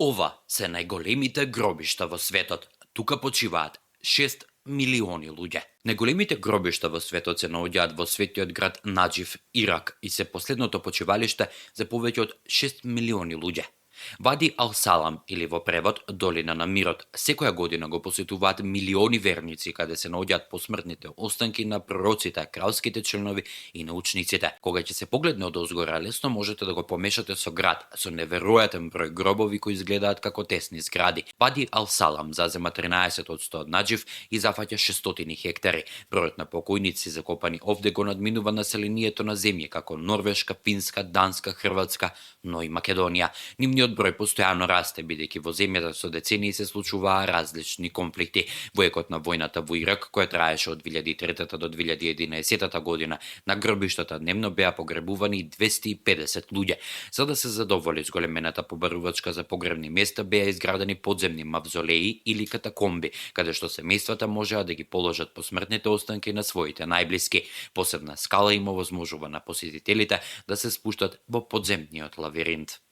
Ова се најголемите гробишта во светот. Тука почиваат 6 милиони луѓе. Најголемите гробишта во светот се наоѓаат во светиот град Наџиф, Ирак, и се последното почивалиште за повеќе од 6 милиони луѓе. Вади Ал-Салам, или во превод Долина на мирот, секоја година го посетуваат милиони верници, каде се наоѓаат посмртните останки на пророците, кралските членови и научниците. Кога ќе се погледне од озгора, лесно можете да го помешате со град, со неверојатен број гробови кои изгледаат како тесни згради. Вади Ал-Салам зазема 13% од Наџиф и зафаќа 600 хектари. Бројот на покојници закопани овде го надминува населението на земји како Норвешка, Финска, Данска, Хрватска, но и Македонија. Нивниот број постојано расте, бидејќи во земјата со децении се случуваа различни конфликти. Во екот на војната во Ирак, која траеше од 2003 до 2011 година, на гробиштата дневно беа погребувани 250 луѓе. За да се задоволи зголемената побарувачка за погребни места, беа изградени подземни мавзолеи или катакомби, каде што семејствата можеа да ги положат посмртните останки на своите најблиски. Посебна скала им овозможува на посетителите да се спуштат во подземниот лавиринт.